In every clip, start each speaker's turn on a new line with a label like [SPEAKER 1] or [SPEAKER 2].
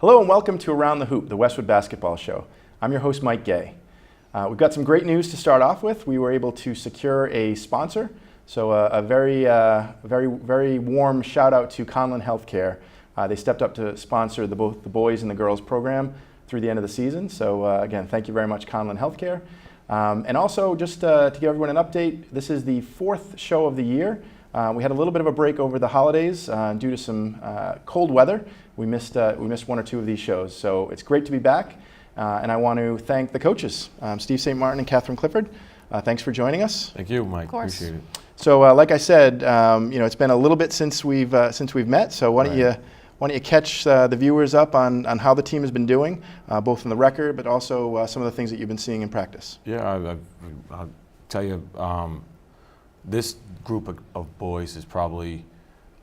[SPEAKER 1] Hello and welcome to Around the Hoop, the Westwood Basketball Show. I'm your host, Mike Gay. We've got some great news to start off with. We were able to secure a sponsor, so a very warm shout out to Conlin Health Care. They stepped up to sponsor both the boys and the girls program through the end of the season. So again, thank you very much, Conlin Health Care. And also, just to give everyone an update, this is the 4th show of the year. We had a little bit of a break over the holidays due to some cold weather. We missed one or two of these shows, so it's great to be back. And I want to thank the coaches, Steve St. Martin and Katherine Clifford. Thanks for joining us.
[SPEAKER 2] Thank you, Mike.
[SPEAKER 3] Of course.
[SPEAKER 2] Appreciate it.
[SPEAKER 1] So, like I said, it's been a little bit since we've met. So why don't you catch the viewers up on how the team has been doing, both in the record, but also some of the things that you've been seeing in practice.
[SPEAKER 2] Yeah, I'll tell you, this group of boys is probably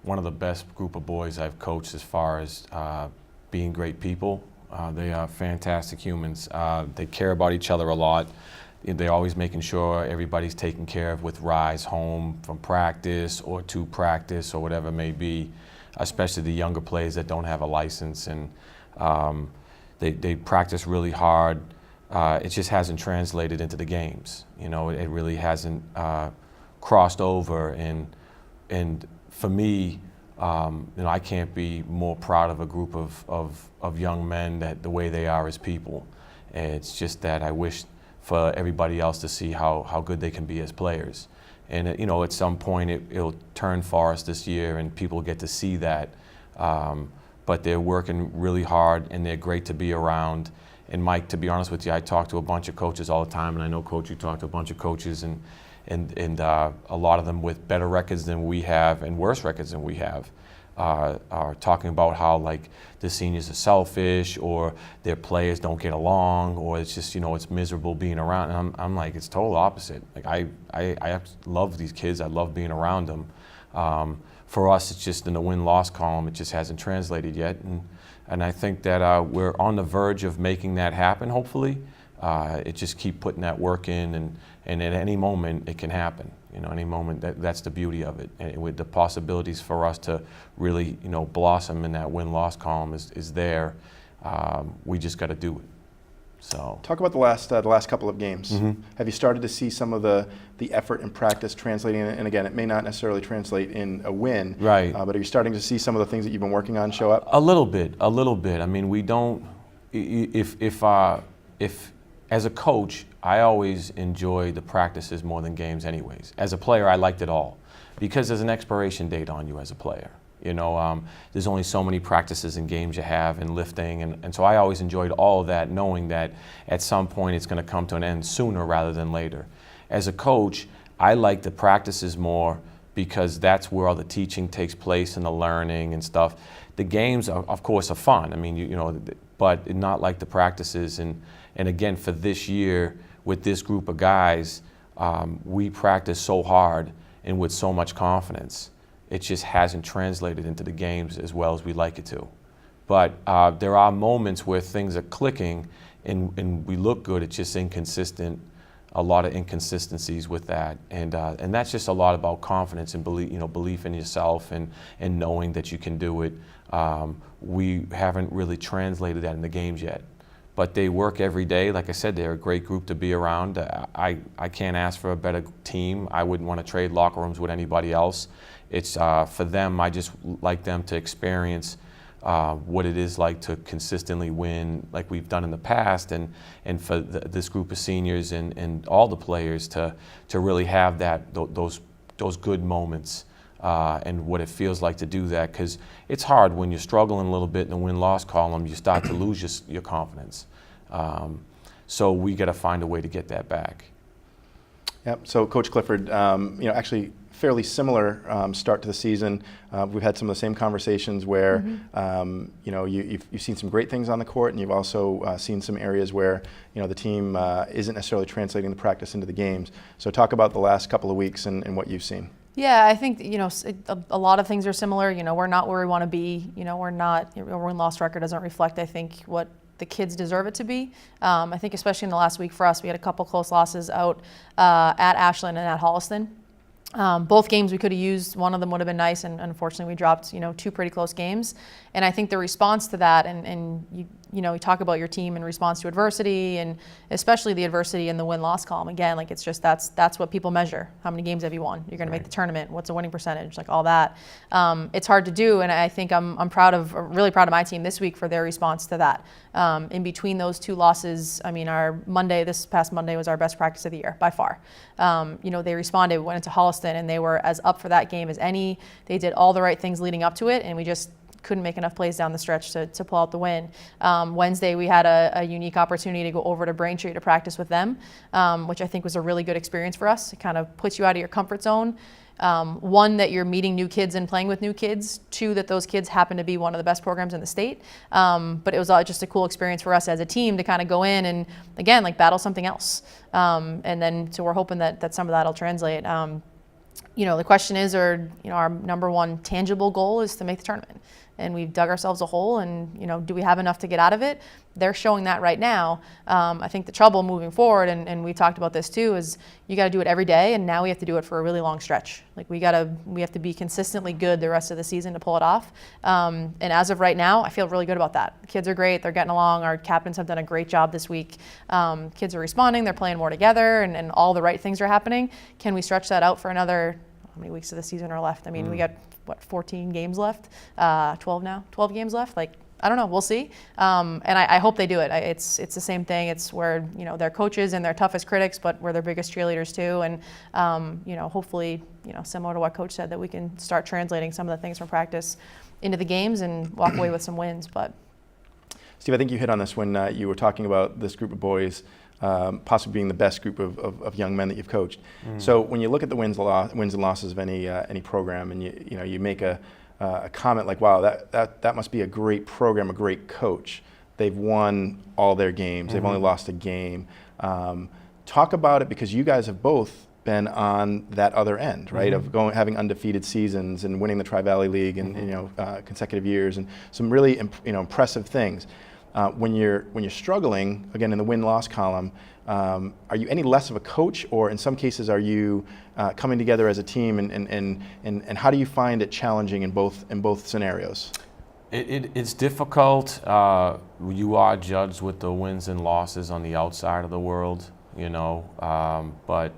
[SPEAKER 2] one of the best group of boys I've coached as far as being great people. They are fantastic humans. They care about each other a lot. They're always making sure everybody's taken care of with rides home from practice or to practice or whatever it may be, especially the younger players that don't have a license. And they practice really hard. It just hasn't translated into the games. It really hasn't crossed over. And for me, I can't be more proud of a group of young men that the way they are as people. It's just that I wish for everybody else to see how good they can be as players. And at some point it'll turn for us this year and people get to see that. But they're working really hard and they're great to be around. And Mike, to be honest with you, I talk to a bunch of coaches all the time, and I know, Coach, you talk to a bunch of coaches, and a lot of them with better records than we have and worse records than we have are talking about how like the seniors are selfish or their players don't get along or it's just it's miserable being around. And I'm like, it's total opposite. Like I love these kids. I love being around them. For us, it's just in the win-loss column. It just hasn't translated yet, and I think that we're on the verge of making that happen. Hopefully. It just keep putting that work in, and at any moment it can happen. Any moment that's the beauty of it. And with the possibilities for us to really, blossom in that win-loss column is there. We just got to do it. So
[SPEAKER 1] talk about the last couple of games.
[SPEAKER 2] Mm-hmm.
[SPEAKER 1] Have you started to see some of the effort and practice translating? And again, it may not necessarily translate in a win,
[SPEAKER 2] right?
[SPEAKER 1] But are you starting to see some of the things that you've been working on show up?
[SPEAKER 2] A little bit. I mean, we don't. If as a coach, I always enjoy the practices more than games anyways. As a player, I liked it all because there's an expiration date on you as a player. There's only so many practices and games you have and lifting, and so I always enjoyed all of that, knowing that at some point it's going to come to an end sooner rather than later. As a coach, I like the practices more because that's where all the teaching takes place and the learning and stuff. The games, of course, are fun. I mean, but not like the practices. And again, for this year, with this group of guys, we practice so hard and with so much confidence. It just hasn't translated into the games as well as we'd like it to. But there are moments where things are clicking and we look good. It's just inconsistent, a lot of inconsistencies with that. And that's just a lot about confidence and belief in yourself and knowing that you can do it. We haven't really translated that in the games yet. But they work every day. Like I said, they're a great group to be around. I can't ask for a better team. I wouldn't want to trade locker rooms with anybody else. It's for them, I just like them to experience what it is like to consistently win like we've done in the past, and for this group of seniors and all the players to really have those good moments and what it feels like to do that, because it's hard when you're struggling a little bit in the win-loss column. You start to lose your confidence. So we got to find a way to get that back.
[SPEAKER 1] Yep. So Coach Clifford, actually fairly similar start to the season. We've had some of the same conversations where you've seen some great things on the court, and you've also seen some areas where the team isn't necessarily translating the practice into the games. So talk about the last couple of weeks and what you've seen.
[SPEAKER 3] Yeah, I think a lot of things are similar. We're not where we want to be. We're not. Our win-loss record doesn't reflect, I think, what the kids deserve it to be. I think especially in the last week for us, we had a couple close losses out at Ashland and at Holliston. Both games we could have used. One of them would have been nice, and unfortunately we dropped, two pretty close games. And I think the response to that, and you talk about your team in response to adversity, and especially the adversity in the win-loss column. Again, like it's just that's what people measure. How many games have you won? You're going to make the tournament. What's the winning percentage? Like all that. It's hard to do, and I think I'm really proud of my team this week for their response to that. In between those two losses, I mean, this past Monday was our best practice of the year by far. They responded, went into Holliston, and they were as up for that game as any. They did all the right things leading up to it, and we just couldn't make enough plays down the stretch to pull out the win. Wednesday, we had a unique opportunity to go over to Braintree to practice with them, which I think was a really good experience for us. It kind of puts you out of your comfort zone. One, that you're meeting new kids and playing with new kids. Two, that those kids happen to be one of the best programs in the state. But it was just a cool experience for us as a team to kind of go in and, again, like battle something else. And then, so we're hoping that some of that will translate. The question is, our number one tangible goal is to make the tournament. And we've dug ourselves a hole, and do we have enough to get out of it? They're showing that right now. I think the trouble moving forward, and we talked about this too, is you got to do it every day, and now we have to do it for a really long stretch. Like we have to be consistently good the rest of the season to pull it off. And as of right now, I feel really good about that. The kids are great. They're getting along. Our captains have done a great job this week. Kids are responding. They're playing more together, and all the right things are happening. Can we stretch that out for another, how many weeks of the season are left? I mean, we got 14 games left, 12 now, 12 games left. Like, I don't know, we'll see. And I hope they do it. It's the same thing. It's where, they're coaches and their toughest critics, but we're their biggest cheerleaders too. And, hopefully, similar to what Coach said, that we can start translating some of the things from practice into the games and walk away with some wins. But
[SPEAKER 1] Steve, I think you hit on this when you were talking about this group of boys possibly being the best group of young men that you've coached. So when you look at the wins and losses of any program, and you make a comment like, wow, that must be a great program, a great coach. They've won all their games. They've only lost a game. Talk about it, because you guys have both been on that other end, right? Of having undefeated seasons and winning the Tri-Valley League and consecutive years, and some really impressive things. When you're struggling, again, in the win-loss column, are you any less of a coach, or in some cases are you coming together as a team, and how do you find it challenging in both scenarios?
[SPEAKER 2] It's difficult. You are judged with the wins and losses on the outside of the world, but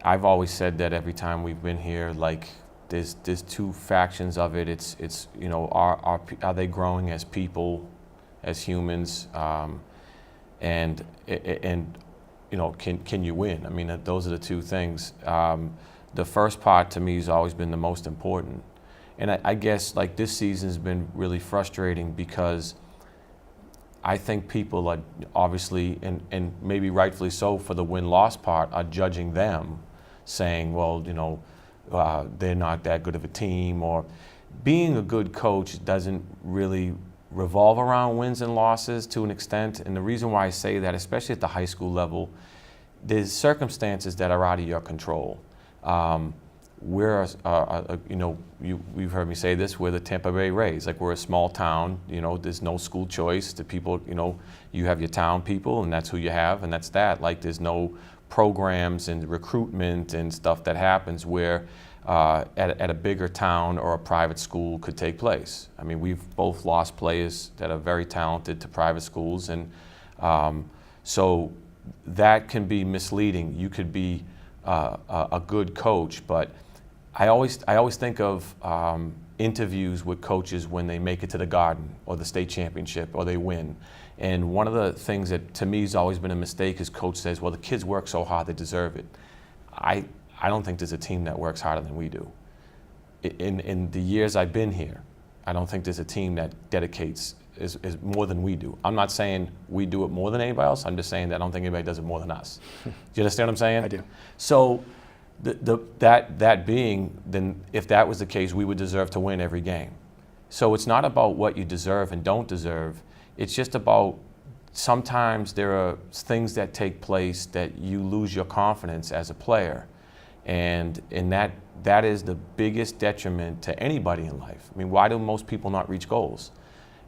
[SPEAKER 2] I've always said that every time we've been here, like there's two factions of it. It's are they growing as people, as humans, and can you win? I mean, those are the two things. The first part to me has always been the most important, and I guess like this season's been really frustrating because I think people are obviously, and maybe rightfully so for the win-loss part, are judging them, saying, well, they're not that good of a team, or being a good coach doesn't really revolve around wins and losses to an extent. And the reason why I say that, especially at the high school level, there's circumstances that are out of your control. We're, you've heard me say this, we're the Tampa Bay Rays. Like, we're a small town, there's no school choice. The people, you have your town people, and that's who you have, and that's that. Like, there's no programs and recruitment and stuff that happens where at a bigger town or a private school could take place. I mean, we've both lost players that are very talented to private schools, and so that can be misleading. You could be a good coach, but I always think of interviews with coaches when they make it to the Garden or the state championship or they win. And one of the things that to me has always been a mistake is coach says, well, the kids work so hard, they deserve it. I don't think there's a team that works harder than we do. In the years I've been here, I don't think there's a team that dedicates is more than we do. I'm not saying we do it more than anybody else. I'm just saying that I don't think anybody does it more than us. Do you understand what I'm saying?
[SPEAKER 1] I do.
[SPEAKER 2] So that being, then if that was the case, we would deserve to win every game. So it's not about what you deserve and don't deserve. It's just about sometimes there are things that take place that you lose your confidence as a player. And that is the biggest detriment to anybody in life. I mean, why do most people not reach goals?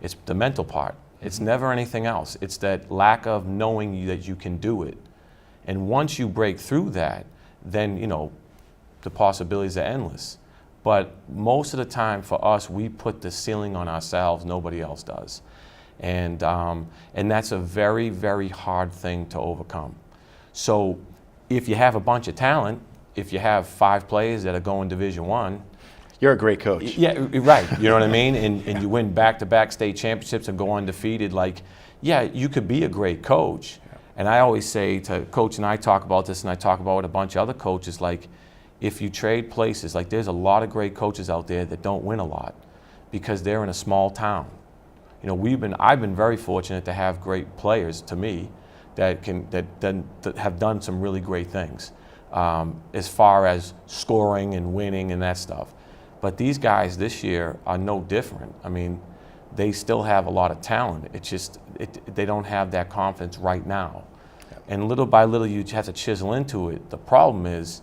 [SPEAKER 2] It's the mental part. It's never anything else. It's that lack of knowing that you can do it. And once you break through that, then, the possibilities are endless. But most of the time for us, we put the ceiling on ourselves, nobody else does. And that's a very, very hard thing to overcome. So if you have a bunch of talent, if you have 5 players that are going Division I,
[SPEAKER 1] you're a great coach.
[SPEAKER 2] yeah, right. You know what I mean? And you win back-to-back state championships and go undefeated. Like, yeah, you could be a great coach. Yeah. And I always say to Coach, and I talk about this, and I talk about it with a bunch of other coaches, like, if you trade places, like there's a lot of great coaches out there that don't win a lot because they're in a small town. You know, I've been very fortunate to have great players, to me, that have done some really great things as far as scoring and winning and that stuff. But these guys this year are no different. I mean, they still have a lot of talent. It's just they don't have that confidence right now. Yep. And little by little, you have to chisel into it. The problem is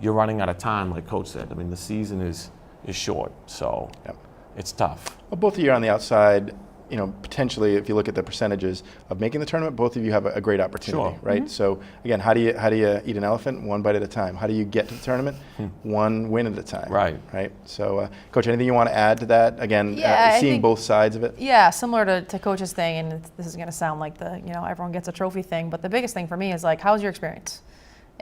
[SPEAKER 2] you're running out of time, like Coach said. I mean, the season is short, so yep. It's tough.
[SPEAKER 1] Well, both of you are on the outside. You know, potentially, if you look at the percentages of making the tournament, both of you have a great opportunity,
[SPEAKER 2] sure.
[SPEAKER 1] right? Mm-hmm. So again, how do you eat an elephant one bite at a time? How do you get to the tournament one win at a time?
[SPEAKER 2] Right.
[SPEAKER 1] Right. So, Coach, anything you want to add to that? Again, seeing both sides of it.
[SPEAKER 3] Yeah, similar to Coach's thing, and this is going to sound like the everyone gets a trophy thing, but the biggest thing for me is like, how's your experience?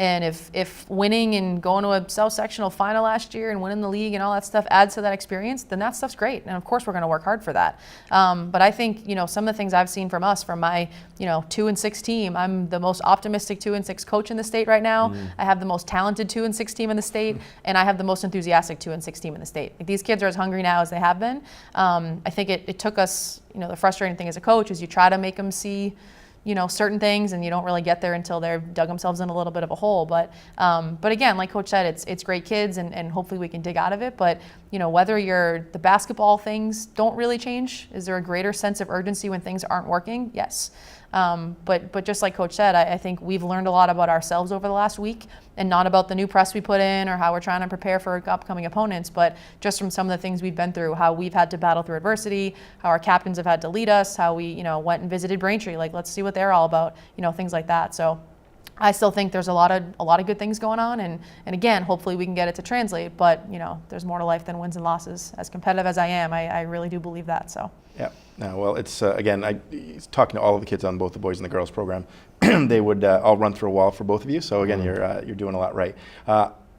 [SPEAKER 3] And if winning and going to a South Sectional final last year and winning the league and all that stuff adds to that experience, then that stuff's great. And of course, we're going to work hard for that. But I think, some of the things I've seen from us, from my, 2-6 team, I'm the most optimistic 2-6 coach in the state right now. I have the most talented 2-6 team in the state, and I have the most enthusiastic 2-6 team in the state. Like, these kids are as hungry now as they have been. I think it took us, the frustrating thing as a coach is you try to make them see certain things, and you don't really get there until they've dug themselves in a little bit of a hole. But again, like Coach said, it's great kids, and hopefully we can dig out of it. But whether the basketball things don't really change, is there a greater sense of urgency when things aren't working? Yes. But just like Coach said, I think we've learned a lot about ourselves over the last week, and not about the new press we put in or how we're trying to prepare for upcoming opponents, but just from some of the things we've been through, how we've had to battle through adversity, how our captains have had to lead us, how we went and visited Braintree. Like, let's see what they're all about, things like that. So I still think there's a lot of good things going on, and again, hopefully we can get it to translate. But there's more to life than wins and losses. As competitive as I am, I really do believe that. So. Yeah.
[SPEAKER 1] No, well, it's again, talking to all of the kids on both the boys and the girls program, they would all run through a wall for both of you. So again, you're doing a lot right.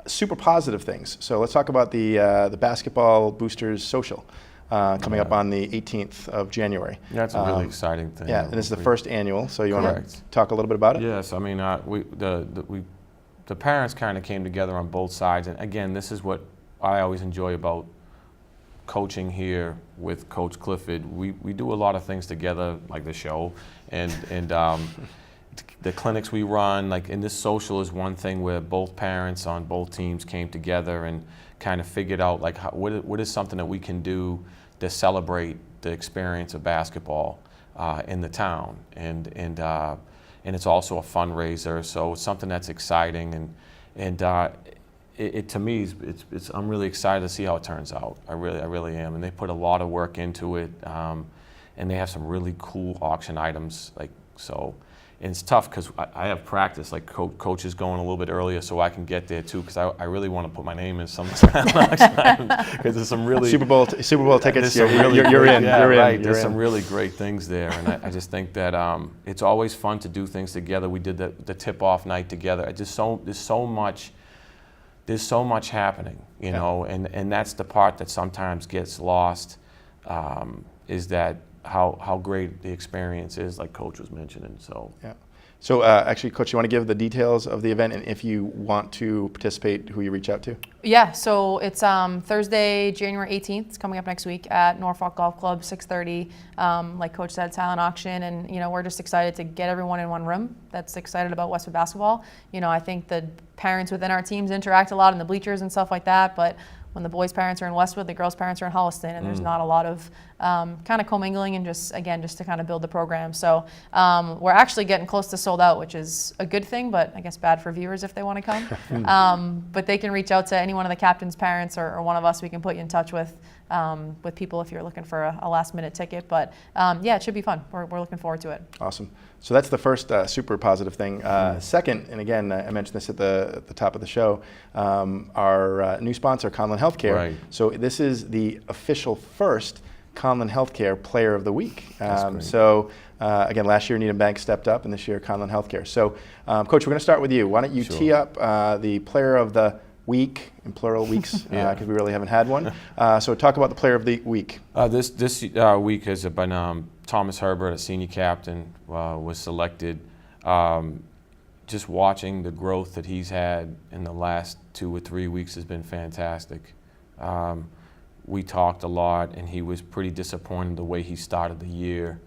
[SPEAKER 1] Super positive things. So let's talk about the basketball boosters social coming up on the 18th of January.
[SPEAKER 2] Yeah, it's a really exciting thing.
[SPEAKER 1] Yeah, and this is the first annual. So you want to talk a little bit about it?
[SPEAKER 2] Yes, I mean, the parents kind of came together on both sides, and again, this is what I always enjoy about coaching here with Coach Clifford. We do a lot of things together, like the show, and the clinics we run. Like, and this social is one thing where both parents on both teams came together and kind of figured out like what is something that we can do to celebrate the experience of basketball in the town, and it's also a fundraiser, so it's something that's exciting, and to me, I'm really excited to see how it turns out. I really am. And they put a lot of work into it, and they have some really cool auction items. And it's tough because I have practice. Like, coach is going a little bit earlier, so I can get there too. Because I really want to put my name in some auction items, because there's some really
[SPEAKER 1] Super Bowl tickets. You're in.
[SPEAKER 2] There's some really great things there, and I just think that it's always fun to do things together. We did the tip-off night together. There's so much happening, and that's the part that sometimes gets lost, is that how great the experience is, like Coach was mentioning. So
[SPEAKER 1] yeah. So actually, Coach, you want to give the details of the event, and if you want to participate, who you reach out to?
[SPEAKER 3] Yeah, so it's Thursday, January 18th. It's coming up next week at Norfolk Golf Club, 6:30. Like Coach said, silent auction, and we're just excited to get everyone in one room that's excited about Westwood basketball. I think the parents within our teams interact a lot in the bleachers and stuff like that, but when the boys' parents are in Westwood, the girls' parents are in Holliston, and there's not a lot of kind of commingling and just to kind of build the program. So we're actually getting close to sold out, which is a good thing, but I guess bad for viewers if they want to come. But they can reach out to any one of the captain's parents or one of us. We can put you in touch with people if you're looking for a last-minute ticket. But yeah, it should be fun. We're looking forward to it.
[SPEAKER 1] Awesome. So that's the first super positive thing. Second, and again, I mentioned this at the top of the show, our new sponsor, Conlin Health Care.
[SPEAKER 2] Right.
[SPEAKER 1] So this is the official first Conlin Health Care Player of the Week.
[SPEAKER 2] Great.
[SPEAKER 1] So again, last year Needham Bank stepped up, and this year Conlin Health Care. So Coach, we're going to start with you. Why don't you tee up the Player of the Week, in plural weeks, because we really haven't had one. So talk about the Player of the Week.
[SPEAKER 2] This week has been Thomas Herbert, a senior captain, was selected. Just watching the growth that he's had in the last 2 or 3 weeks has been fantastic. We talked a lot, and he was pretty disappointed the way he started the year,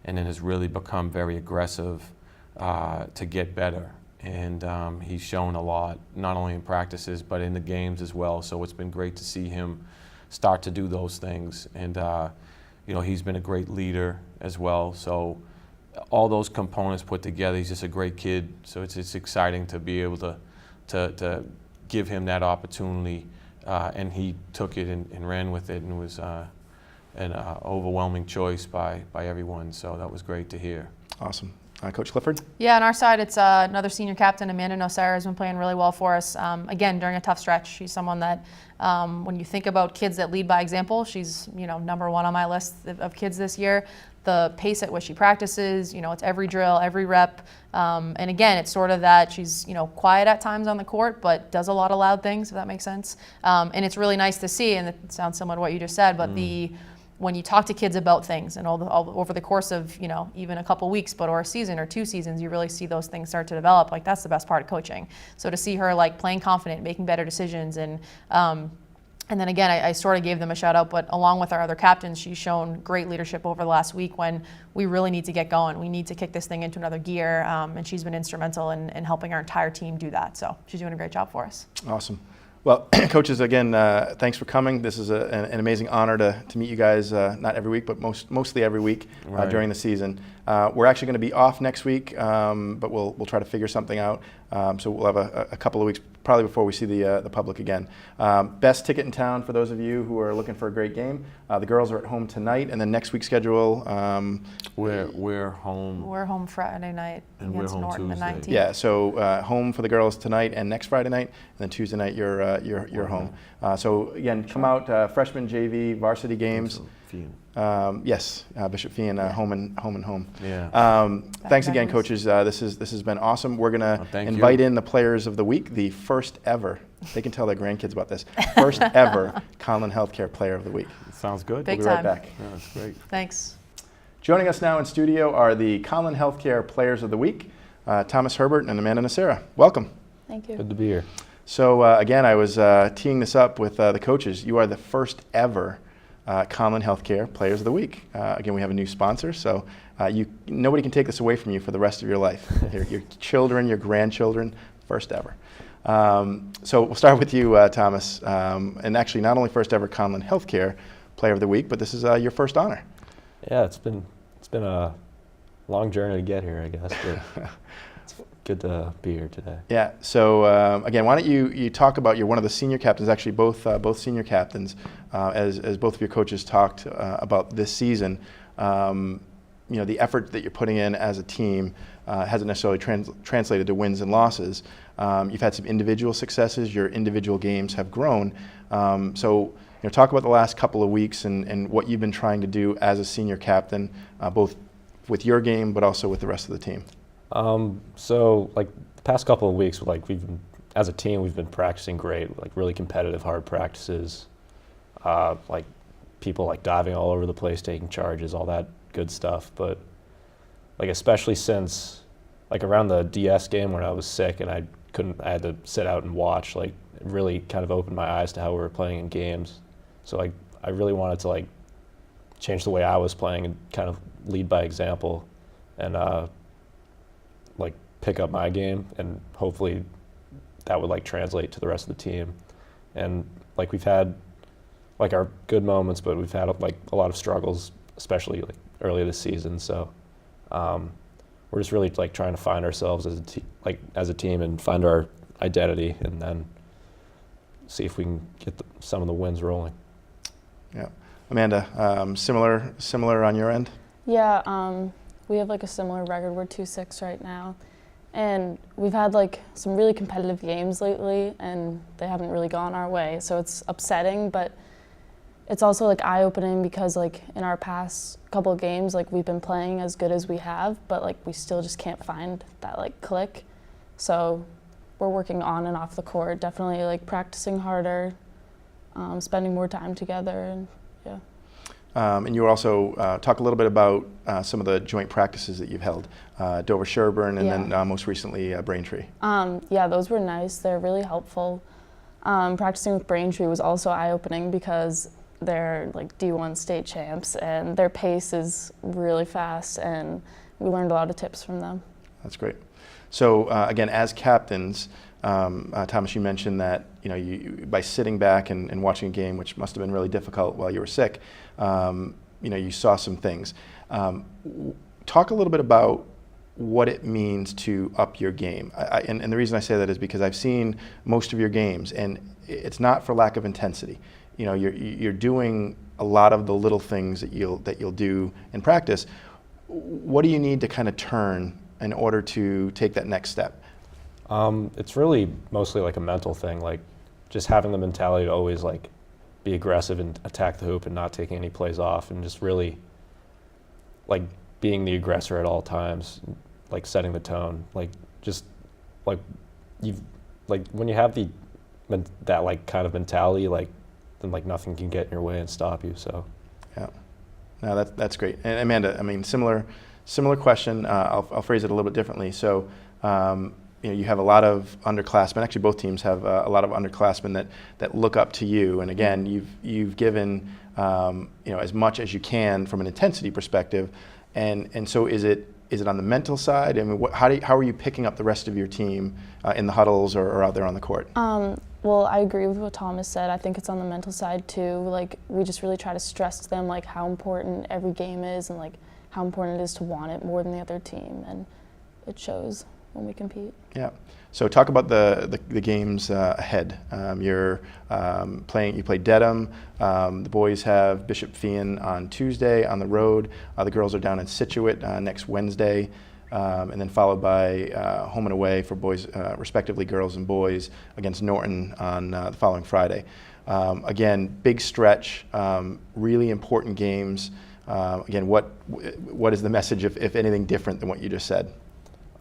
[SPEAKER 2] and then has really become very aggressive to get better. And he's shown a lot, not only in practices, but in the games as well. So it's been great to see him start to do those things. And, he's been a great leader as well. So all those components put together, he's just a great kid. So it's exciting to be able to give him that opportunity. And he took it and ran with it, and it was an overwhelming choice by everyone. So that was great to hear.
[SPEAKER 1] Awesome. Coach Clifford?
[SPEAKER 3] Yeah, on our side, it's another senior captain, Amanda Nocera, has been playing really well for us. Again, during a tough stretch, she's someone that, when you think about kids that lead by example, she's number one on my list of kids this year. The pace at which she practices, it's every drill, every rep, and again, it's sort of that she's quiet at times on the court, but does a lot of loud things, if that makes sense. And it's really nice to see, and it sounds similar to what you just said, but when you talk to kids about things and all over the course of even a couple weeks, or a season or 2 seasons, you really see those things start to develop. Like, that's the best part of coaching. So to see her playing confident, making better decisions, and then again, I sort of gave them a shout out, but along with our other captains, she's shown great leadership over the last week when we really need to get going. We need to kick this thing into another gear, and she's been instrumental in helping our entire team do that. So she's doing a great job for us.
[SPEAKER 1] Awesome. Well, coaches, again, thanks for coming. This is an amazing honor to meet you guys, not every week, but mostly every week during the season. We're actually going to be off next week, but we'll try to figure something out. So we'll have a couple of weeks probably before we see the public again. Best ticket in town for those of you who are looking for a great game. The girls are at home tonight, and then next week's schedule.
[SPEAKER 2] We're home.
[SPEAKER 3] We're home Friday night
[SPEAKER 2] And
[SPEAKER 3] against
[SPEAKER 2] we're home
[SPEAKER 3] Norton the
[SPEAKER 2] Tuesday.
[SPEAKER 3] 19th.
[SPEAKER 1] Yeah, so home for the girls tonight and next Friday night, and then Tuesday night you're home. So again, come out, freshman JV varsity games. Yes, Bishop Fian, home and home.
[SPEAKER 2] Yeah.
[SPEAKER 1] Thanks again, coaches. This has been awesome. We're gonna invite in the players of the week, the first ever. They can tell their grandkids about this. First ever Conlin Health Care Player of the Week.
[SPEAKER 2] Sounds good.
[SPEAKER 3] Big
[SPEAKER 1] We'll be right
[SPEAKER 3] time.
[SPEAKER 1] back.
[SPEAKER 2] Yeah, that's great.
[SPEAKER 3] Thanks.
[SPEAKER 1] Joining us now in studio are the Conlin Health Care Players of the Week, Thomas Herbert and Amanda Nocera. Welcome.
[SPEAKER 4] Thank you.
[SPEAKER 5] Good to be here.
[SPEAKER 1] So again, I was teeing this up with the coaches. You are the first ever Conlin Health Care Players of the Week. Again, we have a new sponsor, so nobody can take this away from you for the rest of your life. Your children, your grandchildren, first ever. So we'll start with you, Thomas. And actually, not only first ever Conlin Health Care Player of the Week, but this is your first honor.
[SPEAKER 5] Yeah, it's been a long journey to get here, I guess. But it's good to be here today.
[SPEAKER 1] Yeah. So again, why don't you talk about, you're one of the senior captains, actually both senior captains, as both of your coaches talked about this season. The effort that you're putting in as a team hasn't necessarily translated to wins and losses. You've had some individual successes. Your individual games have grown. So talk about the last couple of weeks and what you've been trying to do as a senior captain, both with your game but also with the rest of the team.
[SPEAKER 5] So the past couple of weeks, as a team, we've been practicing great, really competitive, hard practices. People diving all over the place, taking charges, all that good stuff. But especially since around the DS game when I was sick and I had to sit out and watch, it really kind of opened my eyes to how we were playing in games. So I really wanted to change the way I was playing and kind of lead by example and pick up my game, and hopefully that would translate to the rest of the team. And we've had like our good moments, but we've had like a lot of struggles, especially like earlier this season. So we're just really like trying to find ourselves as a team and find our identity, and then see if we can get some of the wins rolling.
[SPEAKER 1] Yeah, Amanda, similar on your end.
[SPEAKER 4] Yeah, we have like a similar record. We're 2-6 right now, and we've had like some really competitive games lately, and they haven't really gone our way. So it's upsetting, but it's also like eye-opening because like in our past couple of games, like we've been playing as good as we have, but like we still just can't find that like click. So we're working on and off the court, definitely like practicing harder, spending more time together, and yeah.
[SPEAKER 1] And you also talk a little bit about some of the joint practices that you've held, Dover Sherburne, and then most recently Braintree.
[SPEAKER 4] Yeah, those were nice. They're really helpful. Practicing with Braintree was also eye-opening because they're like D1 state champs, and their pace is really fast, and we learned a lot of tips from them.
[SPEAKER 1] That's great. So again, as captains, Thomas, you mentioned that you by sitting back and watching a game, which must have been really difficult while you were sick, you saw some things. Talk a little bit about what it means to up your game. And the reason I say that is because I've seen most of your games, and it's not for lack of intensity. You're doing a lot of the little things that you'll do in practice. What do you need to kind of turn in order to take that next step?
[SPEAKER 5] It's really mostly like a mental thing, like just having the mentality to always like be aggressive and attack the hoop and not taking any plays off, and just really like being the aggressor at all times, like setting the tone, like just like when you have that like kind of mentality, like then like nothing can get in your way and stop you. So
[SPEAKER 1] yeah, no, that's great. And Amanda, I mean, similar question. I'll phrase it a little bit differently. So you have a lot of underclassmen. Actually, both teams have a lot of underclassmen that look up to you. And again, you've given as much as you can from an intensity perspective. And so is it on the mental side? I mean, how are you picking up the rest of your team in the huddles or out there on the court?
[SPEAKER 4] Well, I agree with what Thomas said. I think it's on the mental side too. Like we just really try to stress to them like how important every game is, and like how important it is to want it more than the other team, and it shows when we compete. Yeah.
[SPEAKER 1] So talk about the games ahead. You play Dedham. The boys have Bishop Fien on Tuesday on the road. The girls are down in Scituate next Wednesday, and then followed by home and away for boys, respectively, girls and boys against Norton on the following Friday. Again, big stretch, really important games. Again, what is the message, if anything, different than what you just said?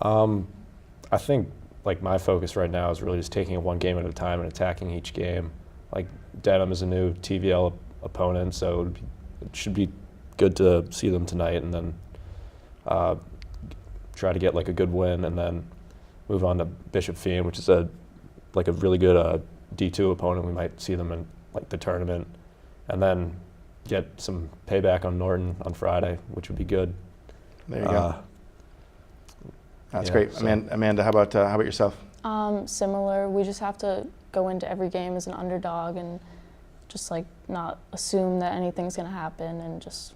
[SPEAKER 5] I think like my focus right now is really just taking it one game at a time and attacking each game. Like Dedham is a new TVL opponent, so it should be good to see them tonight, and then try to get like a good win, and then move on to Bishop Fien, which is a really good D2 opponent. We might see them in like the tournament, and then get some payback on Norton on Friday, which would be good.
[SPEAKER 1] There you go. That's great. So. Amanda, how about yourself?
[SPEAKER 4] Similar. We just have to go into every game as an underdog and just like not assume that anything's going to happen, and just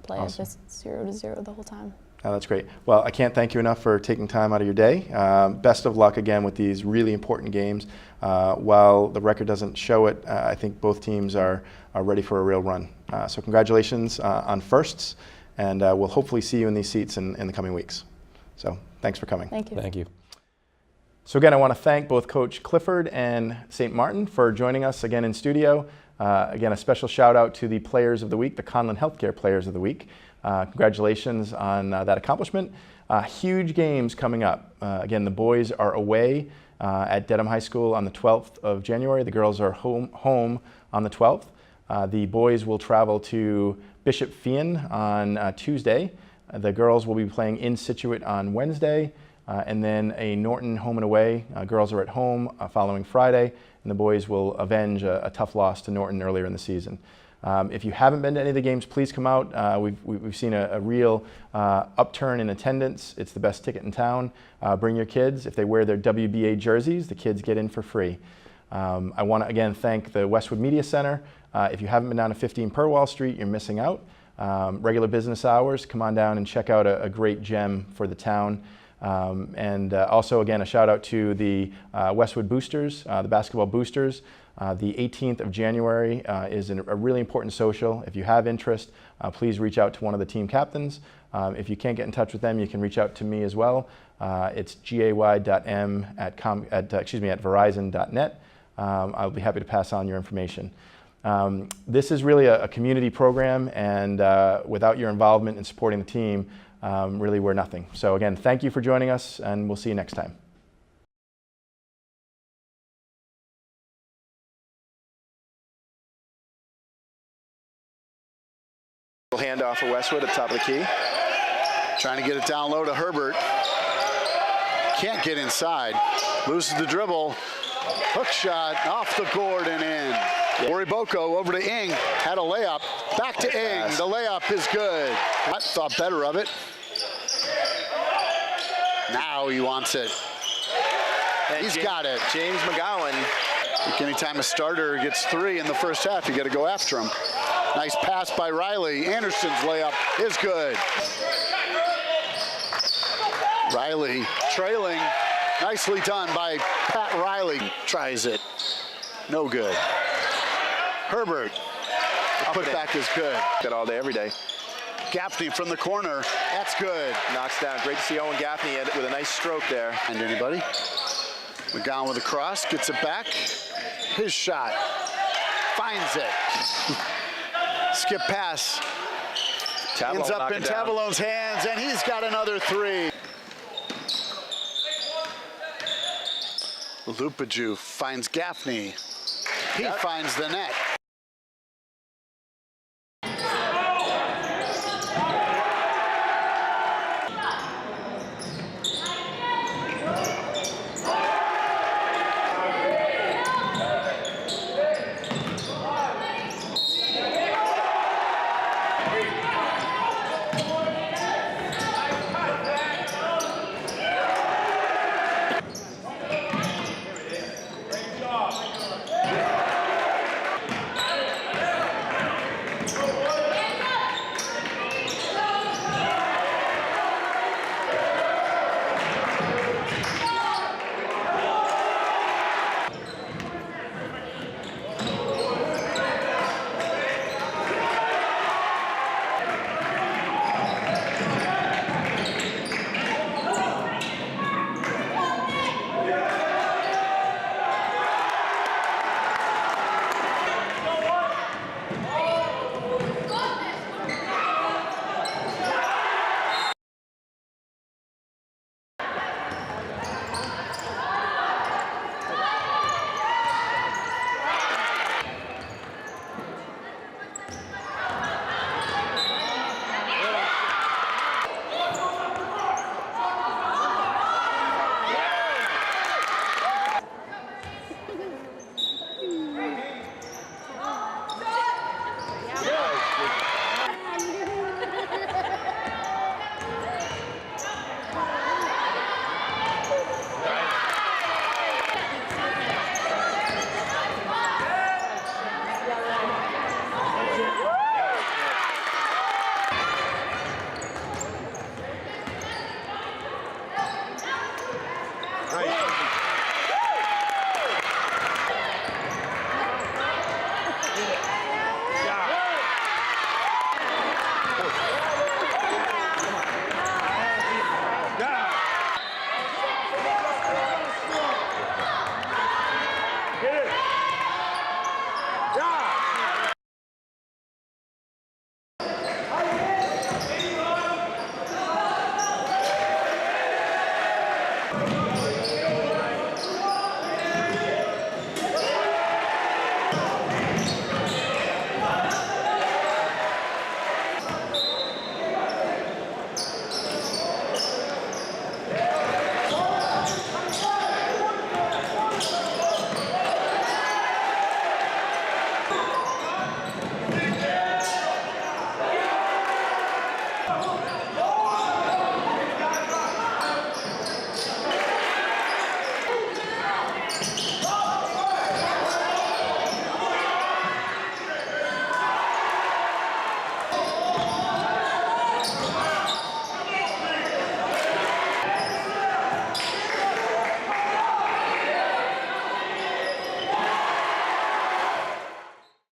[SPEAKER 4] play awesome. It just 0-0 the whole time.
[SPEAKER 1] Oh, that's great. Well, I can't thank you enough for taking time out of your day. Best of luck again with these really important games. While the record doesn't show it, I think both teams are ready for a real run. So congratulations on firsts, and we'll hopefully see you in these seats in the coming weeks. So thanks for coming.
[SPEAKER 4] Thank you.
[SPEAKER 5] Thank you.
[SPEAKER 1] So again, I want to thank both Coach Clifford and St. Martin for joining us again in studio. Again, a special shout out to the Players of the Week, the Conlin Health Care Players of the Week. Congratulations on that accomplishment. Huge games coming up. Again, the boys are away at Dedham High School on the 12th of January. The girls are home on the 12th. The boys will travel to Bishop Fien on Tuesday. The girls will be playing in Scituate on Wednesday, and then a Norton home and away. Girls are at home following Friday, and the boys will avenge a tough loss to Norton earlier in the season. If you haven't been to any of the games, please come out. We've seen a real upturn in attendance. It's the best ticket in town. Bring your kids. If they wear their WBA jerseys, the kids get in for free. I want to again thank the Westwood Media Center. If you haven't been down to 15 Purwall Street, you're missing out. Regular business hours, come on down and check out a great gem for the town. Also, again, a shout out to the Westwood Boosters, the basketball boosters. The 18th of January is a really important social. If you have interest, please reach out to one of the team captains. If you can't get in touch with them, you can reach out to me as well. It's gay.m at verizon.net. I'll be happy to pass on your information. This is really a community program, and without your involvement in supporting the team, really we're nothing. So again, thank you for joining us, and we'll see you next time. Handoff for Westwood at the top of the key.
[SPEAKER 6] Trying to get it down low to Herbert. Can't get inside. Loses the dribble. Hook shot off the board and in. Oriboko over to Ing. Had a layup. Back to Ing. The layup is good. I thought better of it. Now he wants it.
[SPEAKER 1] And
[SPEAKER 6] He's got it.
[SPEAKER 1] James McGowan.
[SPEAKER 6] Anytime a starter gets 3 in the first half, you got to go after him. Nice pass by Riley. Anderson's layup is good. Riley trailing. Nicely done by Pat Riley. Tries it. No good. Herbert. The putback is good.
[SPEAKER 1] Got all day, every day.
[SPEAKER 6] Gaffney from the corner. That's good.
[SPEAKER 1] Knocks down. Great to see Owen Gaffney with a nice stroke there.
[SPEAKER 6] And anybody? McGowan with a cross. Gets it back. His shot. Finds it. Skip pass. Ends up in Tavalone's hands, and he's got another 3. Lupaju finds Gaffney. He finds the net.